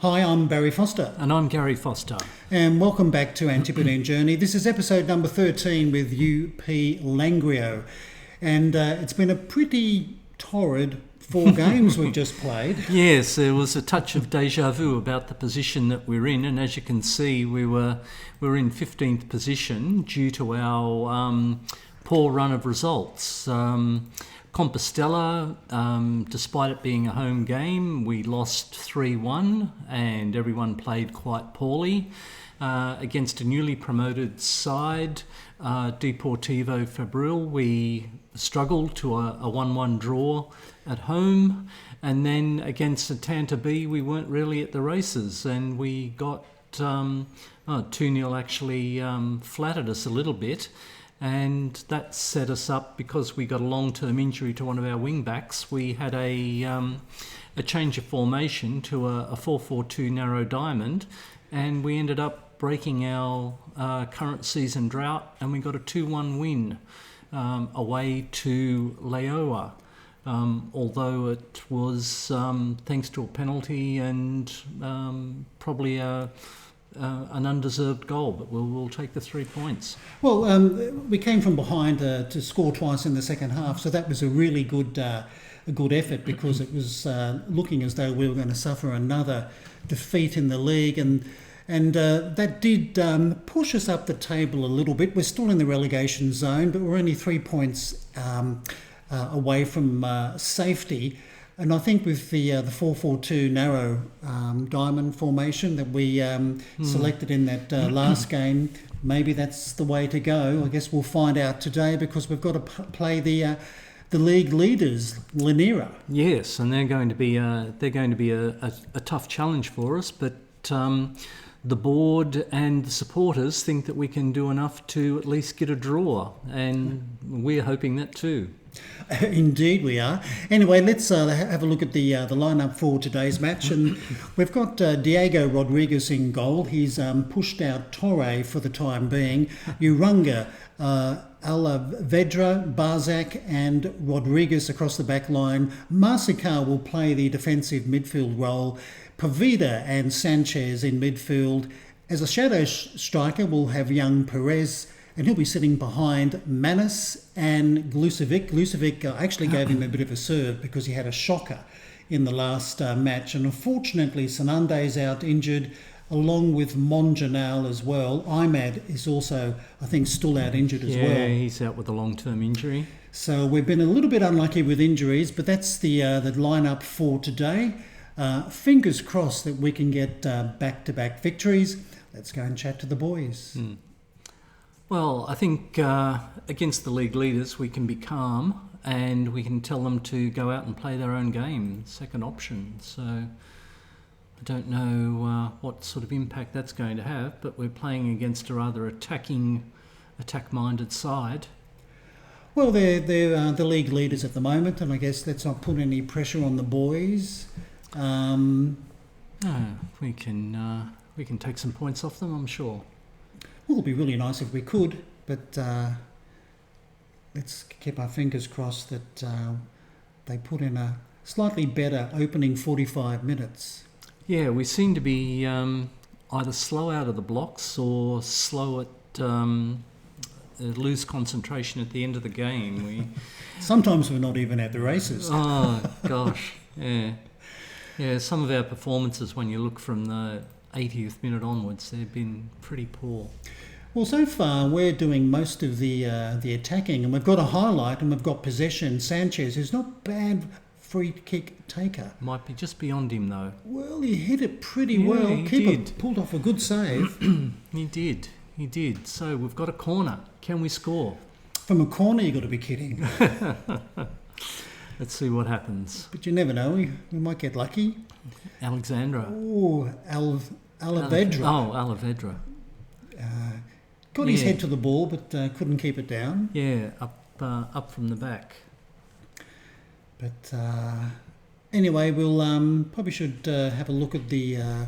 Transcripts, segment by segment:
Hi, I'm Barry Foster. And I'm Gary Foster. And welcome back to Antipodean Journey. This is episode number 13 with UP Langreo. And it's been a pretty torrid 4 games we've just played. Yes, there was a touch of deja vu about the position that we're in. And as you can see, we were in 15th position due to our poor run of results. Compostela, despite it being a home game, we lost 3-1 and everyone played quite poorly against a newly promoted side, Deportivo Fabril. We struggled to a 1-1 draw at home, and then against Atlanta B we weren't really at the races, and we got 2-0 actually flattered us a little bit. And that set us up because we got a long-term injury to one of our wing-backs. We had a change of formation to a 4-4-2 narrow diamond, and we ended up breaking our current season drought, and we got a 2-1 win away to Llanera. Although it was thanks to a penalty and probably an undeserved goal, but we'll take the 3 points. Well, we came from behind to score twice in the second half, so that was a really good effort, because it was looking as though we were going to suffer another defeat in the league, and that did push us up the table a little bit. We're still in the relegation zone, but we're only 3 points away from safety. And I think with the 4-4-2 narrow diamond formation that we selected in that last game, maybe that's the way to go. I guess we'll find out today, because we've got to play the league leaders, Llanera. Yes, and they're going to be a tough challenge for us, but the board and the supporters think that we can do enough to at least get a draw, and we're hoping that too. Indeed we are. Anyway, let's have a look at the lineup for today's match. And we've got Diego Rodriguez in goal. He's pushed out Torre for the time being. Uranga, Alavedra, Barzak and Rodriguez across the back line. Marcicar will play the defensive midfield role. Pavida and Sanchez in midfield. As a shadow striker, we'll have young Perez, and he'll be sitting behind Manis and Glucevic. Glucevic actually gave him a bit of a serve because he had a shocker in the last match. And unfortunately, Sanande's out injured, along with Monjanal as well. Imad is also, I think, still out injured as well. Yeah, he's out with a long-term injury. So we've been a little bit unlucky with injuries, but that's the lineup for today. Fingers crossed that we can get back-to-back victories. Let's go and chat to the boys. Well, I think against the league leaders we can be calm and we can tell them to go out and play their own game, second option. So I don't know what sort of impact that's going to have, but we're playing against a rather attack-minded side. Well, they're the league leaders at the moment, and I guess let's not put any pressure on the boys. No, we can take some points off them, I'm sure. Well, it'd be really nice if we could, but let's keep our fingers crossed that they put in a slightly better opening 45 minutes. Yeah, we seem to be either slow out of the blocks or slow at lose concentration at the end of the game. Sometimes we're not even at the races. Oh, gosh, yeah. Yeah, some of our performances, when you look from the 80th minute onwards, they've been pretty poor. Well, so far we're doing most of the attacking, and we've got a highlight, and we've got possession. Sanchez, who's not bad free kick taker. Might be just beyond him though. Well, he hit it pretty well. Keeper pulled off a good save. He did. So we've got a corner. Can we score? From a corner, you've got to be kidding. Let's see what happens. But you never know. We might get lucky. Alexandra. Oh, Alavedra. Alavedra. Got his head to the ball, but couldn't keep it down. Yeah, up from the back. But anyway, we'll probably should have a look at the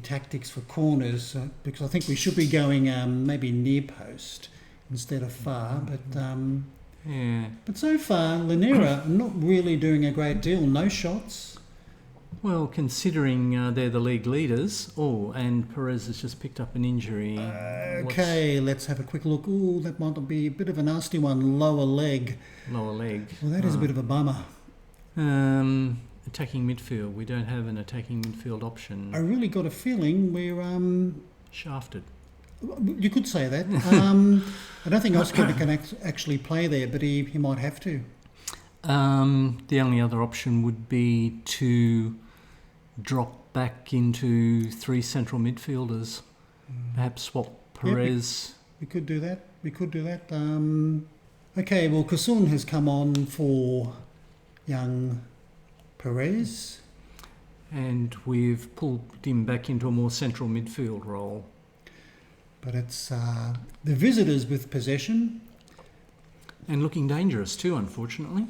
tactics for corners, because I think we should be going maybe near post instead of far. But yeah. But so far, Llanera not really doing a great deal. No shots. Well, considering they're the league leaders. Oh, and Perez has just picked up an injury. Okay, let's have a quick look. Ooh, that might be a bit of a nasty one. Lower leg. Lower leg. Well, that is a bit of a bummer. Attacking midfield. We don't have an attacking midfield option. I really got a feeling we're Shafted. You could say that. I don't think Oscar can actually play there, but he might have to. The only other option would be to drop back into 3 central midfielders. Perhaps swap Perez. We could do that. Okay, well, Kasun has come on for young Perez. And we've pulled him back into a more central midfield role. But it's the visitors with possession. And looking dangerous too, unfortunately.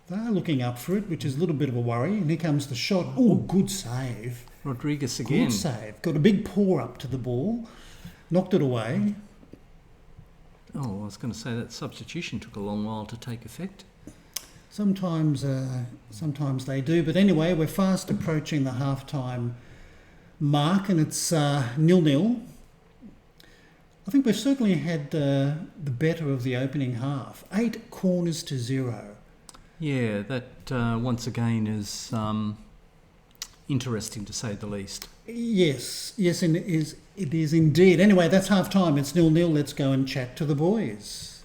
They're looking up for it, which is a little bit of a worry. And here comes the shot. Oh, good save. Rodriguez again. Good save. Got a big paw up to the ball. Knocked it away. Oh, I was going to say that substitution took a long while to take effect. Sometimes they do. But anyway, we're fast approaching the half-time mark, and it's 0-0. I think we've certainly had the better of the opening half. 8 corners to 0. Yeah, that once again is interesting to say the least. Yes, and it is indeed. Anyway, that's half-time. It's 0-0. Let's go and chat to the boys.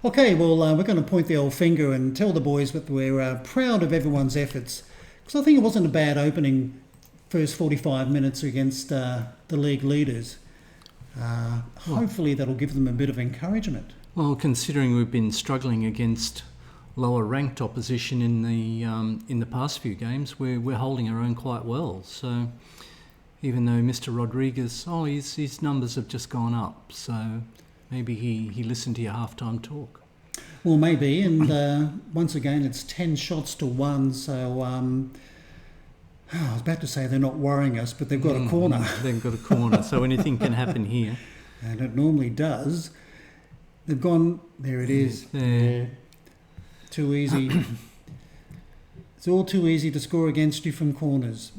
Okay, well, we're going to point the old finger and tell the boys that we're proud of everyone's efforts, because I think it wasn't a bad opening first 45 minutes against the league leaders. Hopefully that'll give them a bit of encouragement. Well, considering we've been struggling against lower ranked opposition in the past few games, we're holding our own quite well. So even though Mr. Rodriguez, his numbers have just gone up, so maybe he listened to your halftime talk. Well, maybe, and once again it's 10 shots to 1, so I was about to say they're not worrying us, but they've got a corner. They've got a corner, so anything can happen here. And it normally does. They've gone, there it is. There. Too easy. It's all too easy to score against you from corners.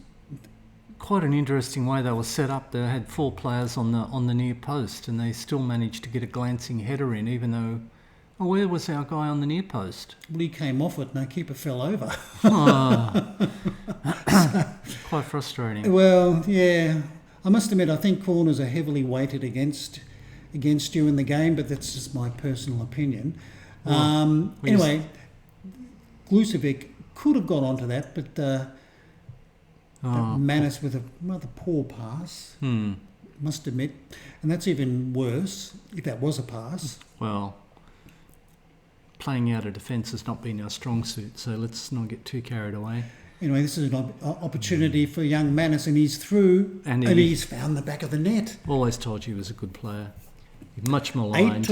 Quite an interesting way they were set up. They had 4 players on the near post, and they still managed to get a glancing header in, even though... Oh, where was our guy on the near post? Well, he came off it and our keeper fell over. Quite frustrating. Well, yeah. I must admit, I think corners are heavily weighted against you in the game, but that's just my personal opinion. Anyway, Glucevic could have got onto that, but Manis with a rather poor pass, must admit. And that's even worse, if that was a pass. Well, playing out of defence has not been our strong suit, so let's not get too carried away. Anyway, this is an opportunity for young Manis, and he's through, and he's found the back of the net. Always told you he was a good player. Much maligned.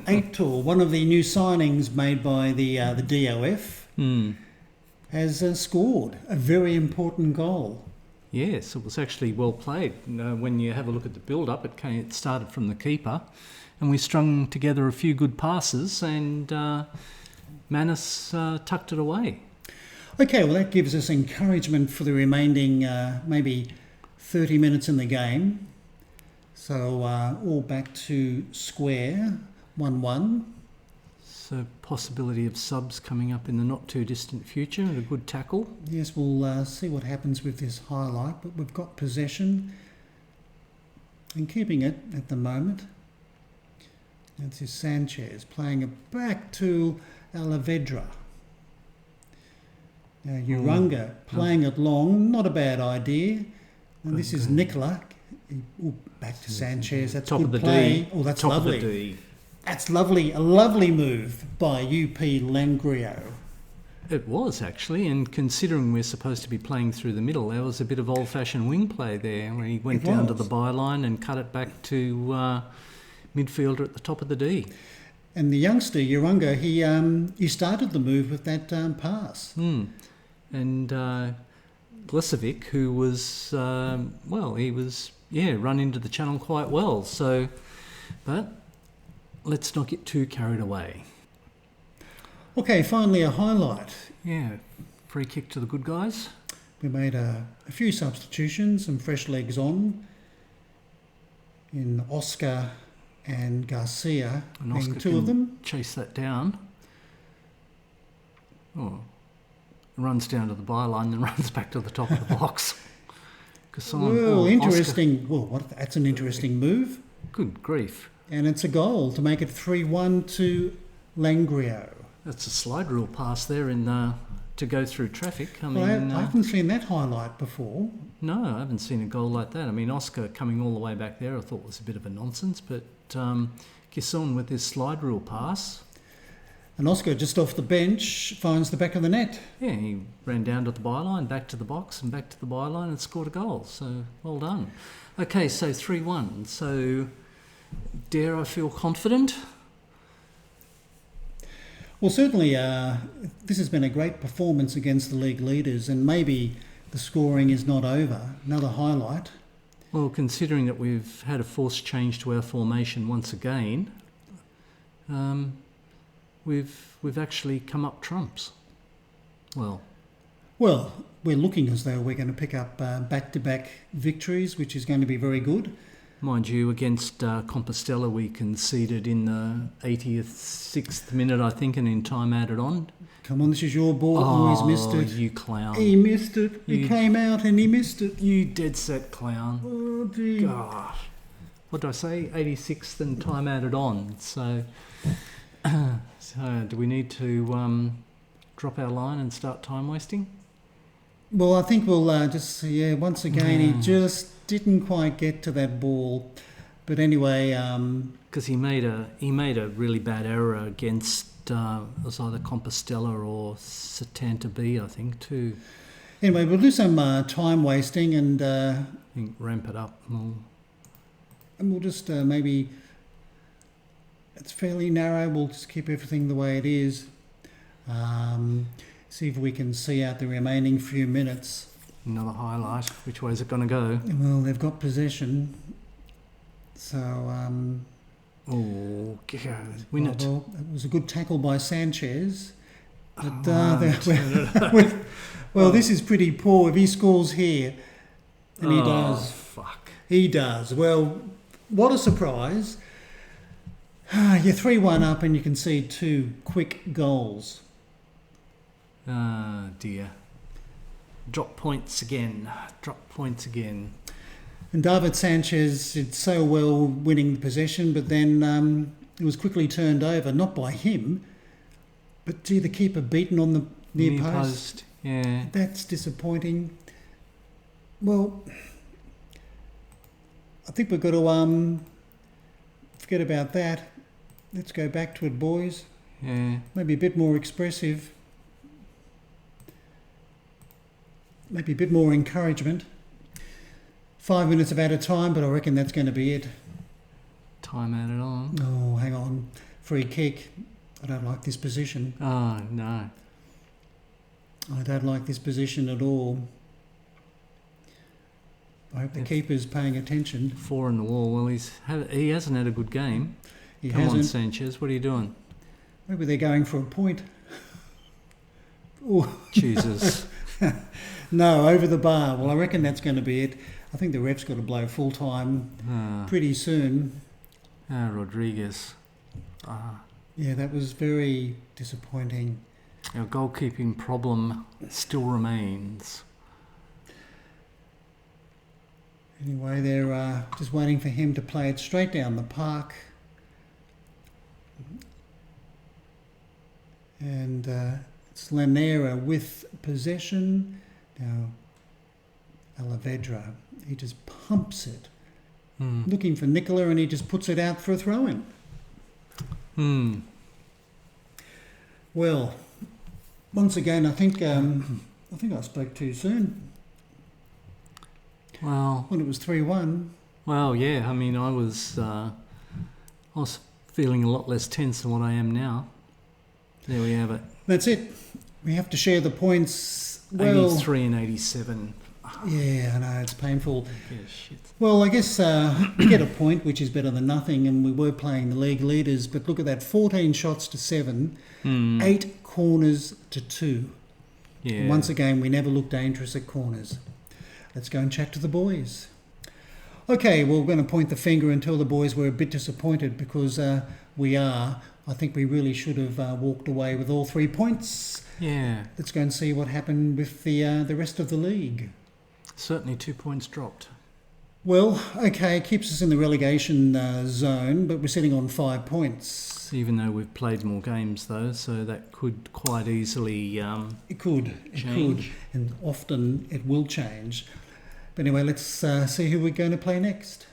8 tall. One of the new signings made by the DOF has scored a very important goal. Yes, it was actually well played. When you have a look at the build-up, it started from the keeper, and we strung together a few good passes, and Manis tucked it away. Okay, well, that gives us encouragement for the remaining maybe 30 minutes in the game. So all back to square, 1-1. So possibility of subs coming up in the not too distant future and a good tackle. Yes, we'll see what happens with this highlight, but we've got possession and keeping it at the moment. That's his Sanchez playing it back to Alavedra. Now Urunga playing it long, not a bad idea. And this is Nicola. Back to Sanchez. That's top good of the play. D. Oh, that's top lovely. Of the D. That's lovely. A lovely move by UP Langreo. It was actually, and considering we're supposed to be playing through the middle, there was a bit of old-fashioned wing play there, where he went down to the byline and cut it back to midfielder at the top of the D. And the youngster Urunga, he started the move with that pass. And Glucevic, who was he was run into the channel quite well. So, but let's not get too carried away. Okay, finally a highlight. Yeah, free kick to the good guys. We made a few substitutions, some fresh legs on in Oscar and Garcia, And being Oscar two can of them. chase that down. Oh, runs down to the byline and runs back to the top of the box. Well, interesting. Well, that's an interesting move. Good grief. And it's a goal to make it 3-1 to Langreo. That's a slide rule pass there to go through traffic. I haven't seen that highlight before. No, I haven't seen a goal like that. I mean, Oscar coming all the way back there I thought was a bit of a nonsense, but Kisson with his slide rule pass. And Oscar, just off the bench, finds the back of the net. Yeah, he ran down to the byline, back to the box and back to the byline and scored a goal. So, well done. Okay, so 3-1. So, dare I feel confident? Well, certainly this has been a great performance against the league leaders, and maybe the scoring is not over. Another highlight. Well, considering that we've had a forced change to our formation once again, we've actually come up trumps. Well, we're looking as though we're going to pick up back-to-back victories, which is going to be very good. mind you, against Compostela we conceded in the 86th minute, I think, and in time added on. Come on, this is your ball. Oh, he's missed it. You clown. He missed it. He came out and he missed it. You dead set clown. Oh, gee. God. What did I say? 86th and time added on. So do we need to drop our line and start time wasting? Well, I think we'll once again, he just didn't quite get to that ball. But anyway... Because he made a really bad error against, it was either Compostela or Setanta B, I think, too. Anyway, we'll do some time wasting and... I think ramp it up more. And we'll just maybe... It's fairly narrow. We'll just keep everything the way it is. See if we can see out the remaining few minutes. Another highlight. Which way is it going to go? Well, they've got possession. So... oh, God. Win it. Well, it was a good tackle by Sanchez. But, this is pretty poor. If he scores here, and he does. Fuck. He does. Well, what a surprise. You're 3-1 up and you concede 2 quick goals. Ah, dear. Drop points again. And David Sanchez did so well winning the possession, but then it was quickly turned over, not by him, but the keeper beaten on the near post. Yeah. That's disappointing. Well, I think we've got to forget about that. Let's go back to it, boys. Yeah. Maybe a bit more expressive. Maybe a bit more encouragement. 5 minutes of added time, but I reckon that's going to be it. Time added on. Oh, hang on. Free kick. I don't like this position. Oh, no. I don't like this position at all. I hope the keeper's paying attention. 4 in the wall. Well, he hasn't had a good game. Come on, Sanchez. What are you doing? Maybe they're going for a point. Oh. Jesus. No, over the bar. Well, I reckon that's going to be it. I think the ref's got to blow full time pretty soon. Rodriguez. Yeah, that was very disappointing. Our goalkeeping problem still remains. Anyway, they're just waiting for him to play it straight down the park. And it's Llanera with possession. Now, Alavedra, he just pumps it. Looking for Nicola, and he just puts it out for a throw-in. Well, once again, I think I spoke too soon. Well, when it was 3-1. Well, yeah. I mean, I was feeling a lot less tense than what I am now. There we have it. That's it. We have to share the points. Well, 83 and 87. Yeah, I know, it's painful. Yeah, shit. Well, I guess we get a point, which is better than nothing, and we were playing the league leaders, but look at that, 14 shots to 7, 8 corners to 2. Yeah. And once again, we never look dangerous at corners. Let's go and chat to the boys. Okay, well, we're going to point the finger and tell the boys we're a bit disappointed because we are. I think we really should have walked away with all 3 points. Yeah. Let's go and see what happened with the rest of the league. Certainly 2 points dropped. Well, okay, it keeps us in the relegation zone, but we're sitting on 5 points. Even though we've played more games, though, so that could quite easily It could, and often it will change. But anyway, let's see who we're going to play next.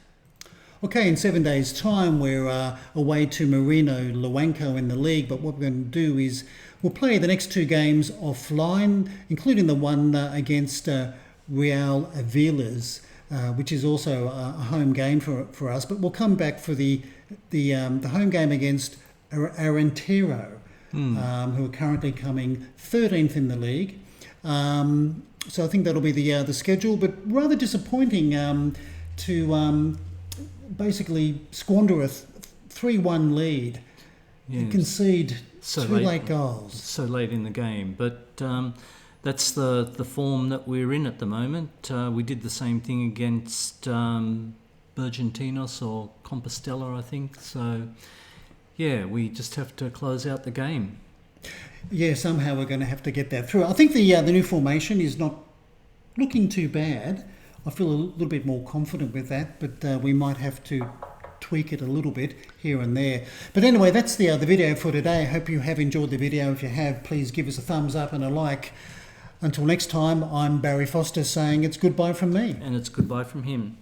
Okay, in 7 days' time, we're away to Marino Luanco in the league, but what we're going to do is we'll play the next 2 games offline, including the one against Real Avilas, which is also a home game for us. But we'll come back for the home game against Arentero, who are currently coming 13th in the league. So I think that'll be the schedule, but rather disappointing to basically squander a 3-1 lead and concede two late goals. So late in the game, but that's the form that we're in at the moment. We did the same thing against Bergantinos or Compostela, I think. So, yeah, we just have to close out the game. Yeah, somehow we're going to have to get that through. I think the new formation is not looking too bad. I feel a little bit more confident with that, but we might have to tweak it a little bit here and there. But anyway, that's the video for today. I hope you have enjoyed the video. If you have, please give us a thumbs up and a like. Until next time, I'm Barry Foster saying it's goodbye from me. And it's goodbye from him.